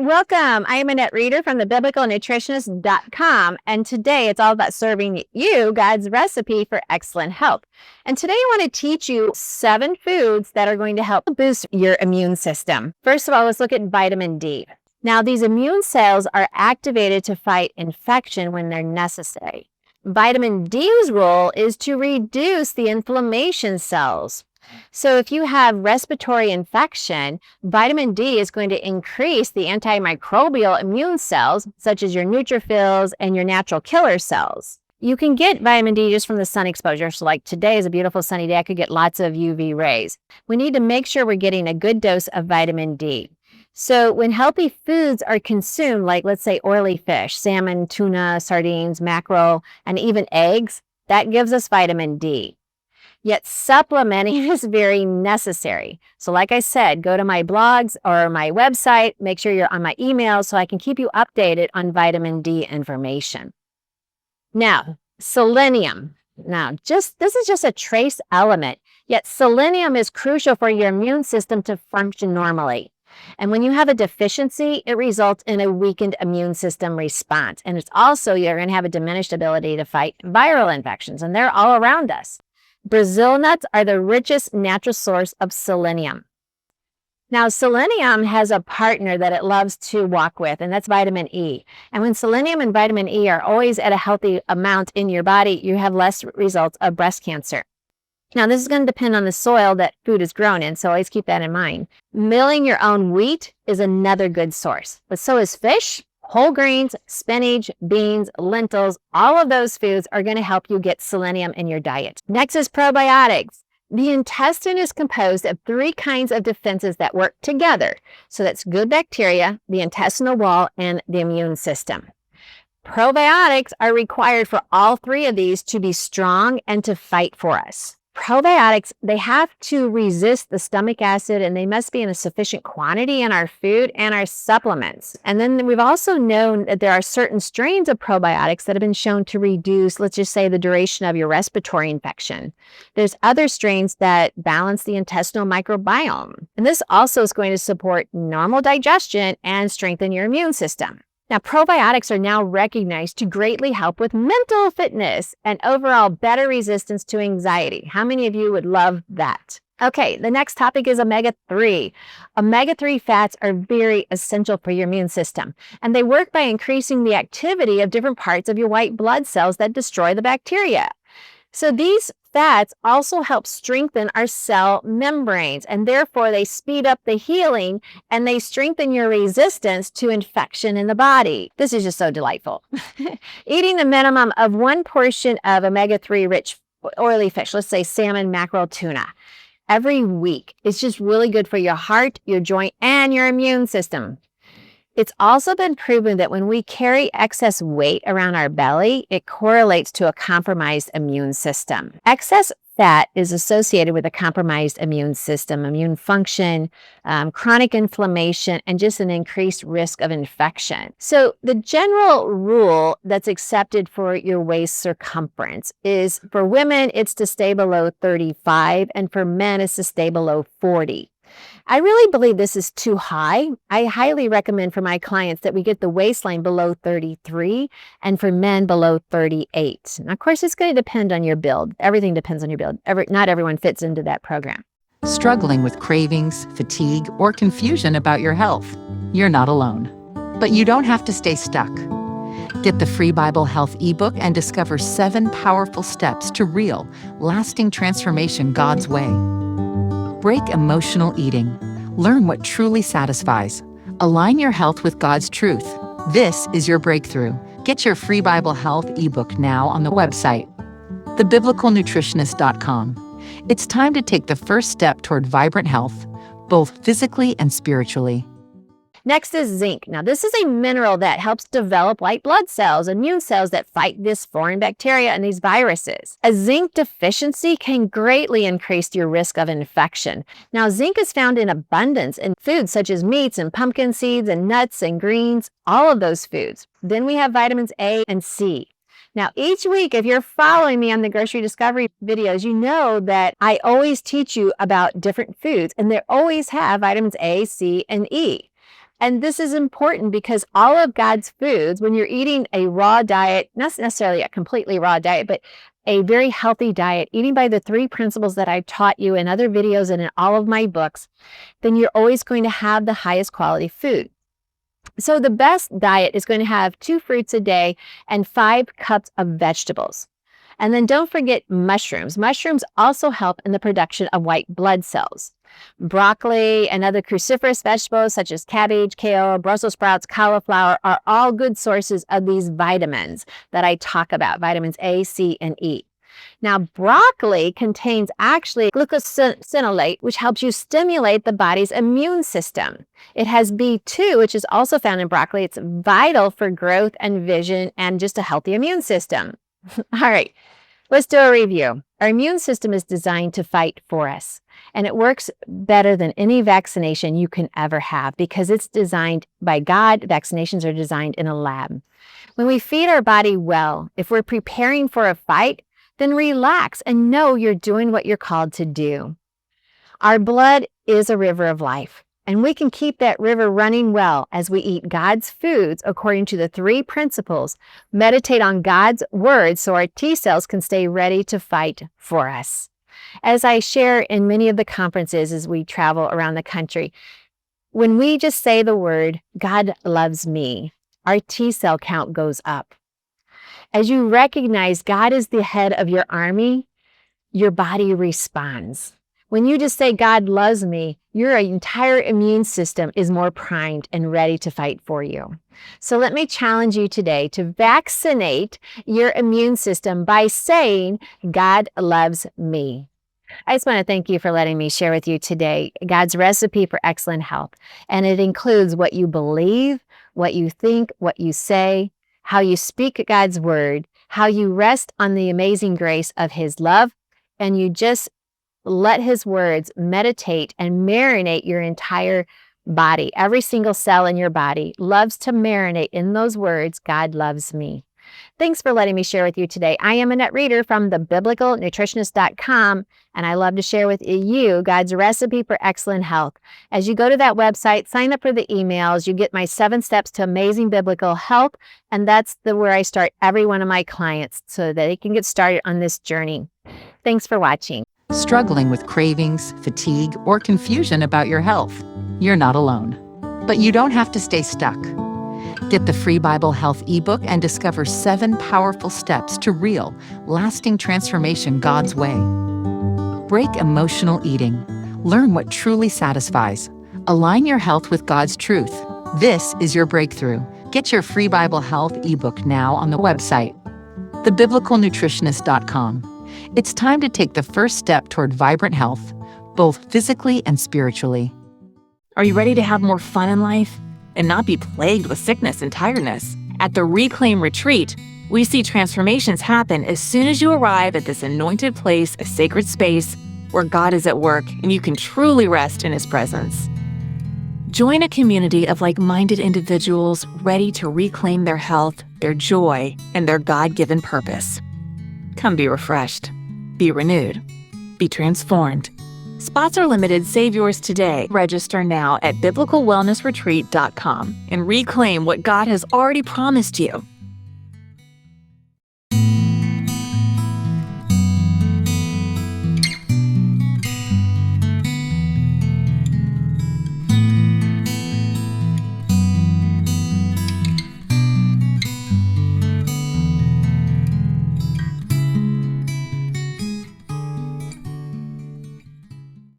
Welcome. I am Annette Reeder from the biblicalnutritionist.com, and today it's all about serving you God's recipe for excellent health. And today I want to teach you 7 foods that are going to help boost your immune system. First of all, let's look at vitamin D. Now, these immune cells are activated to fight infection when they're necessary. Vitamin D's role is to reduce the inflammation cells. So if you have respiratory infection, vitamin D is going to increase the antimicrobial immune cells, such as your neutrophils and your natural killer cells. You can get vitamin D just from the sun exposure. So like today is a beautiful sunny day, I could get lots of UV rays. We need to make sure we're getting a good dose of vitamin D. So when healthy foods are consumed, like let's say oily fish, salmon, tuna, sardines, mackerel, and even eggs, that gives us vitamin D. Yet supplementing is very necessary. So like I said, go to my blogs or my website, make sure you're on my email so I can keep you updated on vitamin D information. Now, selenium. Now, this is just a trace element, yet selenium is crucial for your immune system to function normally. And when you have a deficiency, it results in a weakened immune system response. And it's also, you're going to have a diminished ability to fight viral infections, and they're all around us. Brazil nuts are the richest natural source of selenium. Now, selenium has a partner that it loves to walk with, and that's vitamin E. And when selenium and vitamin E are always at a healthy amount in your body, you have less results of breast cancer. Now, this is going to depend on the soil that food is grown in, so always keep that in mind. Milling your own wheat is another good source, but so is fish. Whole grains, spinach, beans, lentils, all of those foods are going to help you get selenium in your diet. Next is probiotics. The intestine is composed of 3 kinds of defenses that work together. So that's good bacteria, the intestinal wall, and the immune system. Probiotics are required for all 3 of these to be strong and to fight for us. Probiotics, they have to resist the stomach acid, and they must be in a sufficient quantity in our food and our supplements. And then we've also known that there are certain strains of probiotics that have been shown to reduce, let's just say, the duration of your respiratory infection. There's other strains that balance the intestinal microbiome. And this also is going to support normal digestion and strengthen your immune system. Now, probiotics are now recognized to greatly help with mental fitness and overall better resistance to anxiety. How many of you would love that? Okay, the next topic is omega-3. Omega-3 fats are very essential for your immune system, and they work by increasing the activity of different parts of your white blood cells that destroy the bacteria. So these fats also help strengthen our cell membranes, and therefore they speed up the healing and they strengthen your resistance to infection in the body. This is just so delightful. Eating a minimum of 1 portion of omega-3 rich oily fish, let's say salmon, mackerel, tuna, every week is just really good for your heart, your joint, and your immune system. It's also been proven that when we carry excess weight around our belly, it correlates to a compromised immune system. Excess fat is associated with a compromised immune system, immune function, chronic inflammation, and just an increased risk of infection. So the general rule that's accepted for your waist circumference is, for women, it's to stay below 35, and for men, it's to stay below 40. I really believe this is too high. I highly recommend for my clients that we get the waistline below 33 and for men below 38. Now, of course, it's going to depend on your build. Everything depends on your build. Not everyone fits into that program. Struggling with cravings, fatigue, or confusion about your health? You're not alone. But you don't have to stay stuck. Get the free Bible Health ebook and discover 7 powerful steps to real, lasting transformation God's way. Break emotional eating. Learn what truly satisfies. Align your health with God's truth. This is your breakthrough. Get your free Bible Health ebook now on the website, thebiblicalnutritionist.com. It's time to take the first step toward vibrant health, both physically and spiritually. Next is zinc. Now, this is a mineral that helps develop white blood cells, immune cells that fight this foreign bacteria and these viruses. A zinc deficiency can greatly increase your risk of infection. Now, zinc is found in abundance in foods such as meats and pumpkin seeds and nuts and greens, all of those foods. Then we have vitamins A and C. Now, each week, if you're following me on the Grocery Discovery videos, you know that I always teach you about different foods, and they always have vitamins A, C, and E. And this is important because all of God's foods, when you're eating a raw diet, not necessarily a completely raw diet, but a very healthy diet, eating by the 3 principles that I've taught you in other videos and in all of my books, then you're always going to have the highest quality food. So the best diet is going to have 2 fruits a day and 5 cups of vegetables. And then don't forget mushrooms. Mushrooms also help in the production of white blood cells. Broccoli and other cruciferous vegetables such as cabbage, kale, Brussels sprouts, cauliflower are all good sources of these vitamins that I talk about, vitamins A, C, and E. Now, broccoli contains actually glucosinolate, which helps you stimulate the body's immune system. It has B2, which is also found in broccoli. It's vital for growth and vision and just a healthy immune system. All right, let's do a review. Our immune system is designed to fight for us, and it works better than any vaccination you can ever have because it's designed by God. Vaccinations are designed in a lab. When we feed our body well, if we're preparing for a fight, then relax and know you're doing what you're called to do. Our blood is a river of life, and we can keep that river running well as we eat God's foods according to the 3 principles, meditate on God's word so our T cells can stay ready to fight for us. As I share in many of the conferences as we travel around the country, when we just say the word, God loves me, our T cell count goes up. As you recognize God is the head of your army, your body responds. When you just say, God loves me, your entire immune system is more primed and ready to fight for you. So let me challenge you today to vaccinate your immune system by saying, God loves me. I just want to thank you for letting me share with you today God's recipe for excellent health. And it includes what you believe, what you think, what you say, how you speak God's word, how you rest on the amazing grace of His love, and you just let His words meditate and marinate your entire body. Every single cell in your body loves to marinate in those words, God loves me. Thanks for letting me share with you today. I am Annette Reeder from thebiblicalnutritionist.com, and I love to share with you God's recipe for excellent health. As you go to that website, sign up for the emails. You get my 7 steps to amazing biblical health, and that's where I start every one of my clients so that they can get started on this journey. Thanks for watching. Struggling with cravings, fatigue, or confusion about your health? You're not alone. But you don't have to stay stuck. Get the free Bible Health ebook and discover 7 powerful steps to real, lasting transformation God's way. Break emotional eating. Learn what truly satisfies. Align your health with God's truth. This is your breakthrough. Get your free Bible Health ebook now on the website, thebiblicalnutritionist.com. It's time to take the first step toward vibrant health, both physically and spiritually. Are you ready to have more fun in life and not be plagued with sickness and tiredness? At the Reclaim Retreat, we see transformations happen as soon as you arrive at this anointed place, a sacred space where God is at work and you can truly rest in His presence. Join a community of like-minded individuals ready to reclaim their health, their joy, and their God-given purpose. Come be refreshed, be renewed, be transformed. Spots are limited. Save yours today. Register now at biblicalwellnessretreat.com and reclaim what God has already promised you.